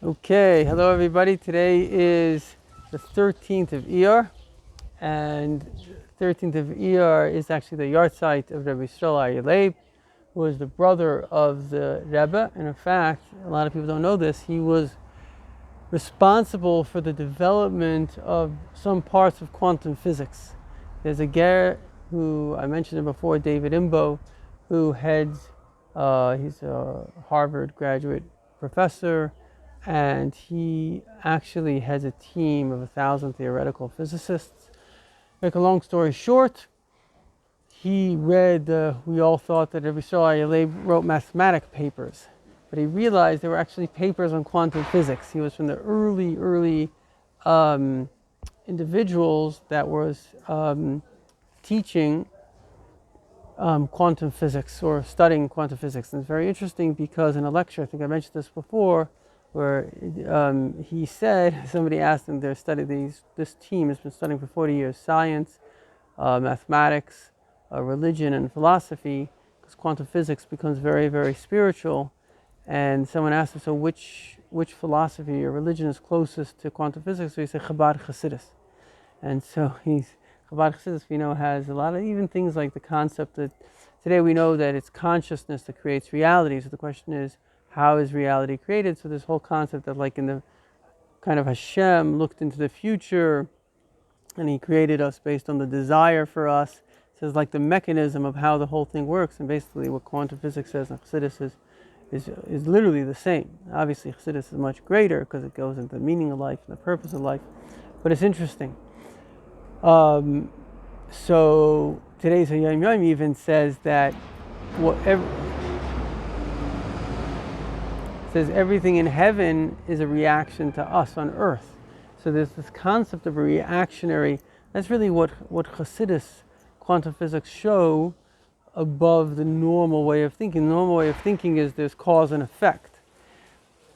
Okay, hello everybody. Today is the 13th of Iyar, and 13th of Iyar is actually the yard site of Rabbi Iyar, who was the brother of the Rebbe. And in fact, a lot of people don't know this, he was responsible for the development of some parts of quantum physics. There's a ger who I mentioned him before, David Imbo, who he's a Harvard graduate professor, and he actually has a team of 1,000 theoretical physicists. Make a long story short, we all thought that Rabbi Iyar wrote mathematic papers, but he realized there were actually papers on quantum physics. He was from the early individuals that was teaching quantum physics or studying quantum physics. And it's very interesting because in a lecture, I think I mentioned this before, where he said, somebody asked him, this team has been studying for 40 years, science, mathematics, religion, and philosophy, because quantum physics becomes very, very spiritual. And someone asked him, so which philosophy or religion is closest to quantum physics? So he said, Chabad Chassidus. And so Chabad Chassidus, we know, has a lot of even things like the concept that today we know that it's consciousness that creates reality. So the question is, how is reality created? So this whole concept that like in the kind of Hashem looked into the future and he created us based on the desire for us. So it's like the mechanism of how the whole thing works. And basically what quantum physics says and Chassidus is literally the same. Obviously Chassidus is much greater because it goes into the meaning of life and the purpose of life. But it's interesting. So today's Hayom Yom even says that everything in heaven is a reaction to us on earth. So there's this concept of a reactionary. That's really what Chassidus quantum physics show above the normal way of thinking. The normal way of thinking is there's cause and effect.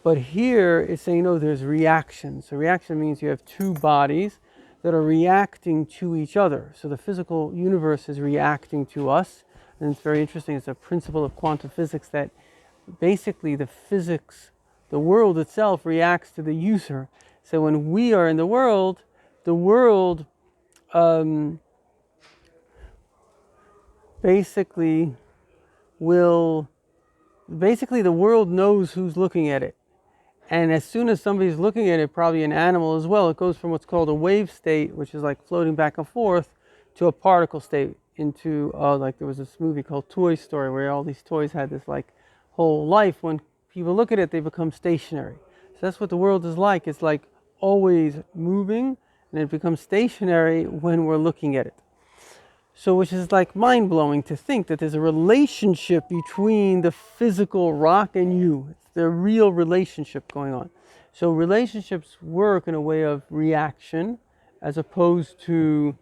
But here it's saying, no, there's reaction. So reaction means you have two bodies that are reacting to each other. So the physical universe is reacting to us. And it's very interesting. It's a principle of quantum physics that basically the world itself reacts to the user. So when we are in the world basically the world knows who's looking at it. And as soon as somebody's looking at it, probably an animal as well, it goes from what's called a wave state, which is like floating back and forth, to a particle state, into like there was this movie called Toy Story where all these toys had this like whole life. When people look at it, they become stationary. So that's what the world is like. It's like always moving, and it becomes stationary when we're looking at it. So which is like mind-blowing to think that there's a relationship between the physical rock and you. It's the real relationship going on. So relationships work in a way of reaction as opposed to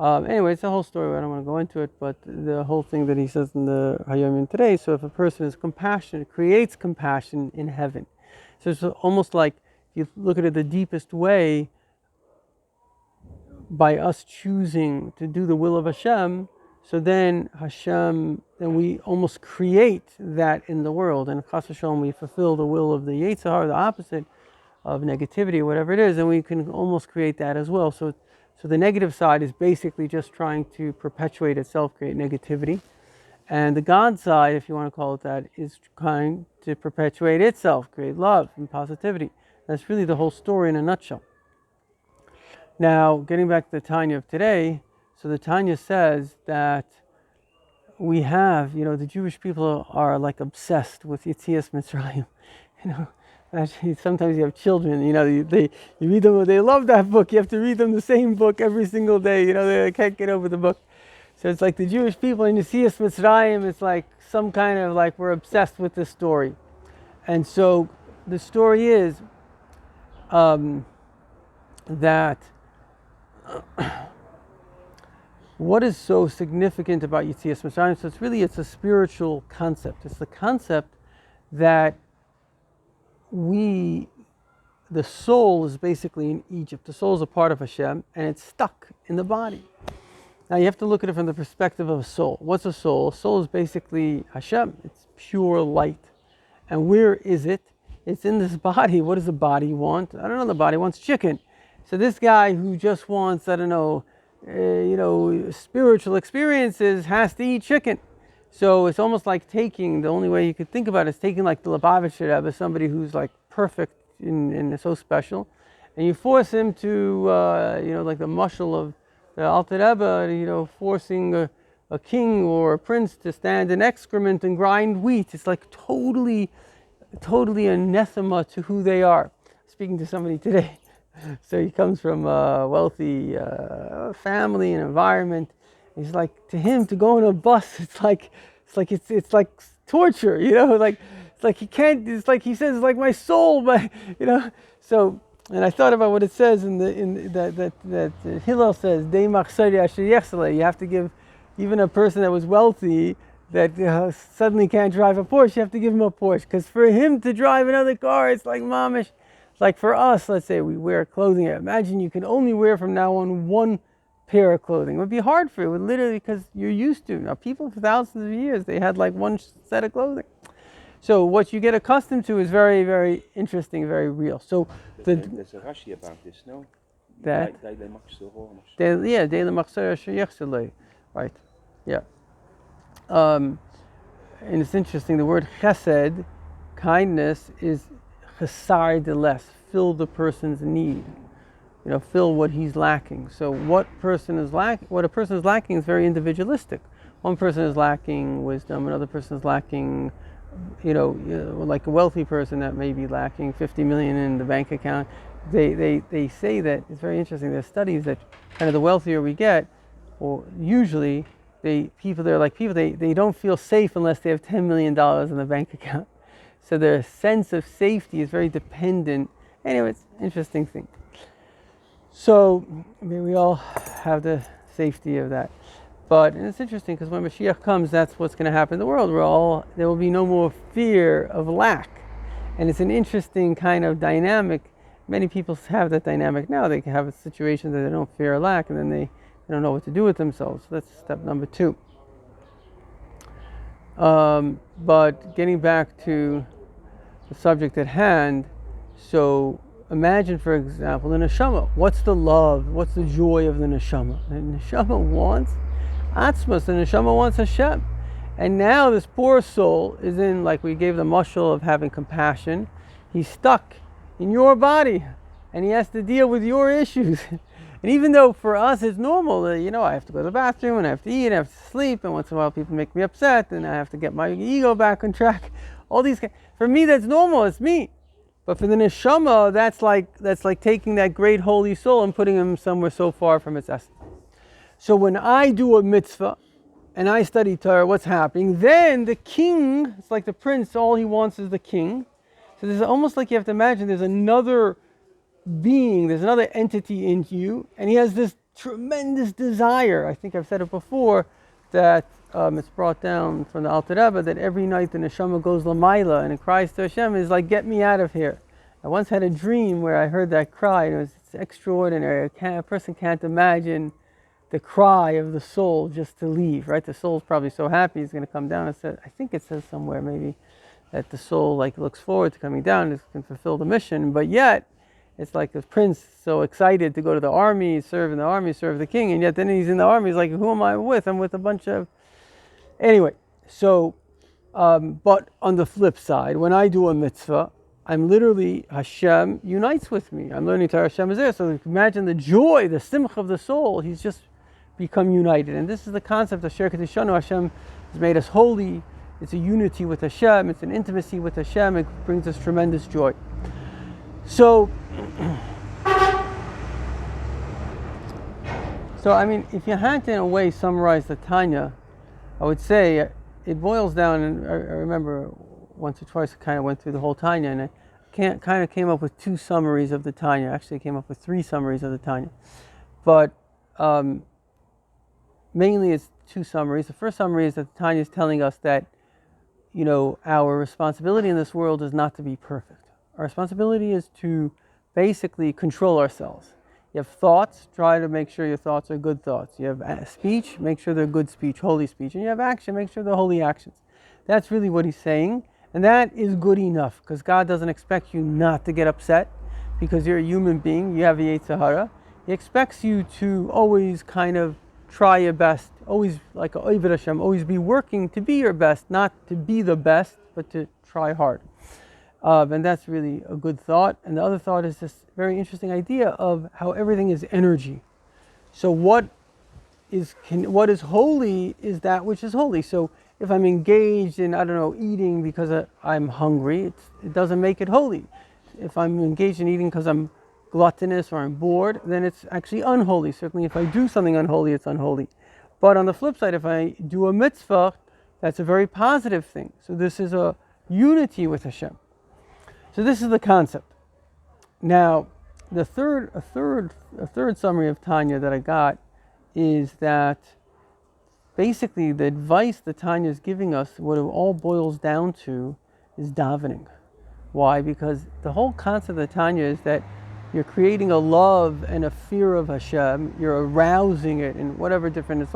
anyway, it's a whole story. I don't want to go into it, but the whole thing that he says in the Hayom Yom today. So if a person is compassionate, it creates compassion in heaven. So it's almost like, if you look at it the deepest way, by us choosing to do the will of Hashem, so then we almost create that in the world. And Chas v'Shalom, we fulfill the will of the Yetzer Hara, the opposite of negativity, or whatever it is, and we can almost create that as well. So the negative side is basically just trying to perpetuate itself, create negativity. And the God side, if you want to call it that, is trying to perpetuate itself, create love and positivity. That's really the whole story in a nutshell. Now, getting back to the Tanya of today, so the Tanya says that we have, the Jewish people are like obsessed with Yetzias Mitzrayim. Actually, sometimes you have children, you read them, they love that book. You have to read them the same book every single day. They can't get over the book. So it's like the Jewish people in Yetzias Mitzrayim, it's like some kind of like we're obsessed with this story. And so the story is that what is so significant about Yetzias Mitzrayim? So it's a spiritual concept. It's the concept that the soul is basically in Egypt. The soul is a part of Hashem, and it's stuck in the body. Now you have to look at it from the perspective of a soul. What's a soul? A soul is basically Hashem. It's pure light. And where is it? it's in this body. What does the body want? I don't know, the body wants chicken. So this guy who just wants, I don't know, spiritual experiences has to eat chicken. So it's almost like taking, the only way you could think about it is taking like the Lubavitcher Rebbe, somebody who's like perfect and so special, and you force him to, like the mushal of the Alter Rebbe, forcing a king or a prince to stand in excrement and grind wheat. It's like totally anathema to who they are. Speaking to somebody today. So he comes from a wealthy family and environment. He's like, to him, to go on a bus, it's like torture, like it's like he can't. It's like he says, it's like my soul, So, and I thought about what it says that Hillel says, "Dei machsari asher yechsele." You have to give even a person that was wealthy that suddenly can't drive a Porsche. You have to give him a Porsche, because for him to drive another car, it's like mamish. Like for us, let's say we wear clothing. Imagine you can only wear from now on one pair of clothing. It would be hard for you, literally, because you're used to. Now, people for thousands of years, they had like one set of clothing. So what you get accustomed to is very, very interesting, very real. So there's a Rashi about this, no? That? Right. Yeah. And it's interesting. The word chesed, kindness, is chesar de less, fill the person's need, fill what he's lacking. So what a person is lacking is very individualistic. One person is lacking wisdom, another person is lacking, like a wealthy person that may be lacking 50 million in the bank account. They say that, it's very interesting, there's studies that kind of the wealthier we get, or usually they don't feel safe unless they have $10 million in the bank account. So their sense of safety is very dependent. Anyway, it's an interesting thing. So maybe we all have the safety of that. But it's interesting because when Mashiach comes, that's what's going to happen in the world. There will be no more fear of lack. And it's an interesting kind of dynamic. Many people have that dynamic now. They can have a situation that they don't fear lack, and then they don't know what to do with themselves. So that's step number 2. But getting back to the subject at hand, so imagine, for example, the neshama. What's the love? What's the joy of the neshama? The neshama wants atzmas. The neshama wants Hashem. And now this poor soul is in, like we gave the mashal of having compassion. He's stuck in your body, and he has to deal with your issues. And even though for us it's normal, I have to go to the bathroom, and I have to eat, and I have to sleep, and once in a while people make me upset, and I have to get my ego back on track. All these, for me, that's normal. It's me. But for the neshama, that's like taking that great holy soul and putting him somewhere so far from its essence. So when I do a mitzvah and I study Torah, what's happening? Then the king, it's like the prince, all he wants is the king. So there's almost like you have to imagine there's another being, there's another entity in you, and he has this tremendous desire. I think I've said it before, that it's brought down from the Alter Rebbe that every night the neshama goes lamaila and it cries to Hashem, is like, get me out of here. I once had a dream where I heard that cry, and it's extraordinary. A person can't imagine the cry of the soul just to leave, right? The soul's probably so happy it's going to come down. I think it says somewhere maybe that the soul looks forward to coming down and can fulfill the mission, but yet it's like the prince so excited to go to the army, serve in the army, serve the king, and yet then he's in the army, he's like, who am I with? I'm with a bunch of... Anyway, so, but on the flip side, when I do a mitzvah, I'm literally, Hashem unites with me. I'm learning Torah, Hashem is there. So imagine the joy, the simcha of the soul, he's just become united. And this is the concept of Sher Kedishanu. Hashem has made us holy. It's a unity with Hashem. It's an intimacy with Hashem. It brings us tremendous joy. So I mean, if you had to, in a way, summarize the Tanya, I would say it boils down, and I remember once or twice I kind of went through the whole Tanya, and I kind of came up with 2 summaries of the Tanya. Actually, I came up with 3 summaries of the Tanya. But mainly it's 2 summaries. The first summary is that the Tanya is telling us that, our responsibility in this world is not to be perfect. Our responsibility is to basically control ourselves. You have thoughts, try to make sure your thoughts are good thoughts. You have speech, make sure they're good speech, holy speech. And you have action, make sure they're holy actions. That's really what he's saying. And that is good enough because God doesn't expect you not to get upset because you're a human being, you have a Yetzer Hara. He expects you to always kind of try your best, always like a Oved Hashem, always be working to be your best, not to be the best, but to try hard. And that's really a good thought. And the other thought is this very interesting idea of how everything is energy. So what is holy is that which is holy. So if I'm engaged in, I don't know, eating because I'm hungry, it doesn't make it holy. If I'm engaged in eating because I'm gluttonous or I'm bored, then it's actually unholy. Certainly if I do something unholy, it's unholy. But on the flip side, if I do a mitzvah, that's a very positive thing. So this is a unity with Hashem. So this is the concept. Now, a third summary of Tanya that I got is that basically the advice that Tanya is giving us, what it all boils down to, is davening. Why? Because the whole concept of Tanya is that you're creating a love and a fear of Hashem, you're arousing it in whatever different,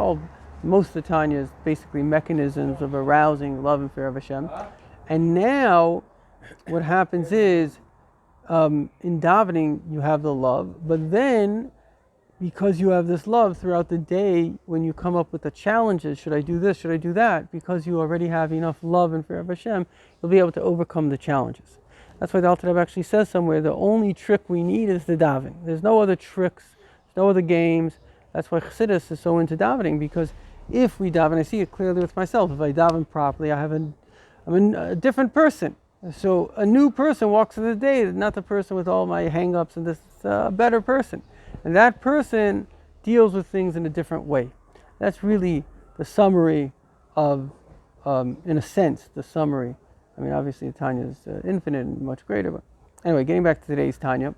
most of the Tanya is basically mechanisms of arousing love and fear of Hashem. And now what happens is, in davening you have the love, but then because you have this love throughout the day, when you come up with the challenges, should I do this, should I do that, because you already have enough love and fear of Hashem, you'll be able to overcome the challenges. That's why the Alter Rebbe actually says somewhere, the only trick we need is the davening. There's no other tricks, there's no other games. That's why Chassidus is so into davening, because if we daven, I see it clearly with myself, if I daven properly, I'm a different person. So a new person walks in the day, not the person with all my hang-ups, and this is a better person. And that person deals with things in a different way. That's really the summary of, in a sense, the summary. I mean, obviously Tanya is infinite and much greater, but anyway, getting back to today's Tanya.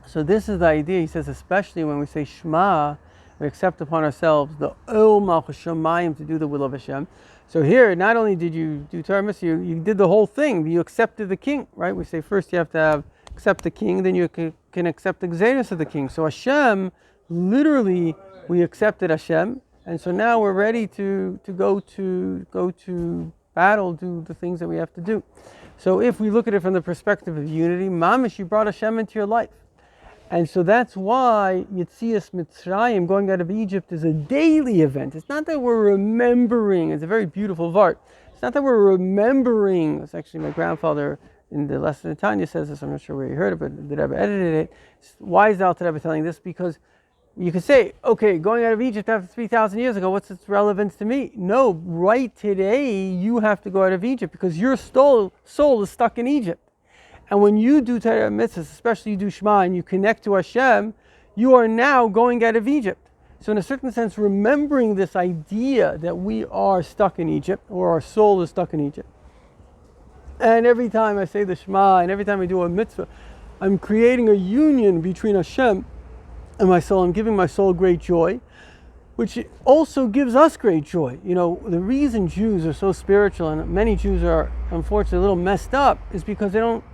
So this is the idea, he says, especially when we say Shema, we accept upon ourselves the Ol Malchus Shamayim to do the will of Hashem. So here, not only did you do Torah Mitzvah, you did the whole thing. You accepted the king, right? We say first you have to accept the king, then you can accept the Gzeiros of the king. So Hashem, literally, we accepted Hashem, and so now we're ready to go to battle, do the things that we have to do. So if we look at it from the perspective of unity, Mamish, you brought Hashem into your life. And so that's why Yetzias Mitzrayim, going out of Egypt, is a daily event. It's not that we're remembering, it's a very beautiful vart. It's not that we're remembering, it's actually my grandfather in the lesson in Tanya says this, I'm not sure where you heard it, but the Rebbe edited it. Why is the Alter Rebbe telling this? Because you could say, okay, going out of Egypt after 3,000 years ago, what's its relevance to me? No, right today, you have to go out of Egypt because your soul is stuck in Egypt. And when you do Torah mitzvahs, especially you do Shema and you connect to Hashem, you are now going out of Egypt. So in a certain sense, remembering this idea that we are stuck in Egypt, or our soul is stuck in Egypt. And every time I say the Shema, and every time I do a mitzvah, I'm creating a union between Hashem and my soul. I'm giving my soul great joy, which also gives us great joy. You know, the reason Jews are so spiritual, and many Jews are unfortunately a little messed up, is because they don't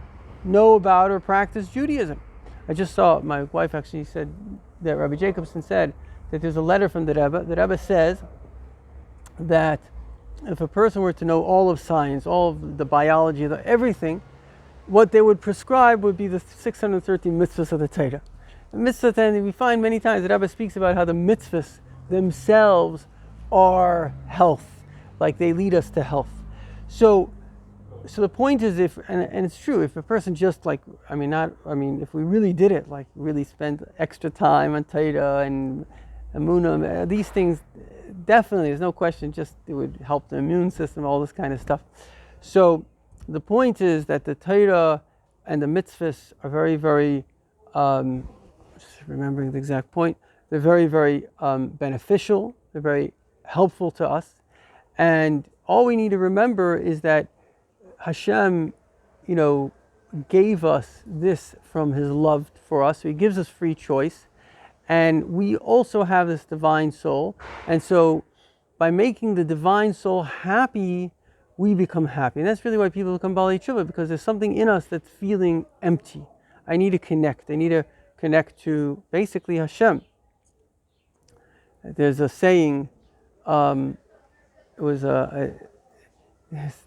know about or practice Judaism. I just saw, my wife actually said that Rabbi Jacobson said that there's a letter from the Rebbe. The Rebbe says that if a person were to know all of science, all of the biology, everything, what they would prescribe would be the 613 mitzvahs of the Torah. The mitzvahs, and we find many times the Rebbe speaks about how the mitzvahs themselves are health, like they lead us to health. So the point is, and it's true, if a person just if we really did it, like really spent extra time on Torah and Emunah, these things, definitely, there's no question, just it would help the immune system, all this kind of stuff. So the point is that the Torah and the mitzvahs are very, very, just remembering the exact point, they're very, very beneficial, they're very helpful to us. And all we need to remember is that Hashem, gave us this from His love for us. So He gives us free choice. And we also have this divine soul. And so by making the divine soul happy, we become happy. And that's really why people become Baalei Tshuva, because there's something in us that's feeling empty. I need to connect. I need to connect to basically Hashem. There's a saying,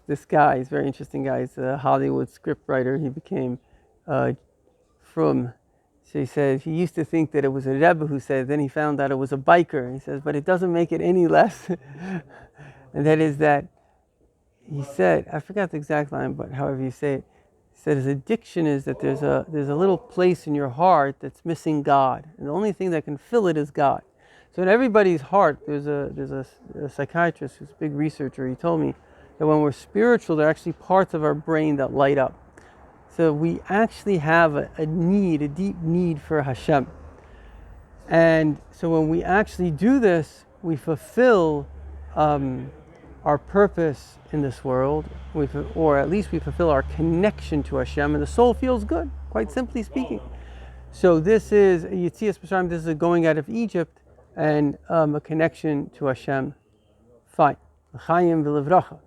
this guy, he's a very interesting guy. He's a Hollywood scriptwriter. He became from. So he said he used to think that it was a Rebbe who said. Then he found out it was a biker. He says, but it doesn't make it any less. And that is that he said, I forgot the exact line, but however you say it, he said his addiction is that there's a little place in your heart that's missing God, and the only thing that can fill it is God. So in everybody's heart, there's a psychiatrist who's a big researcher. He told me that when we're spiritual, there are actually parts of our brain that light up. So we actually have a need, a deep need for Hashem. And so when we actually do this, we fulfill our purpose in this world, or at least we fulfill our connection to Hashem, and the soul feels good, quite simply speaking. So this is Yetzias Mitzrayim, this is a going out of Egypt, and a connection to Hashem. Fine. L'chaim v'levracha.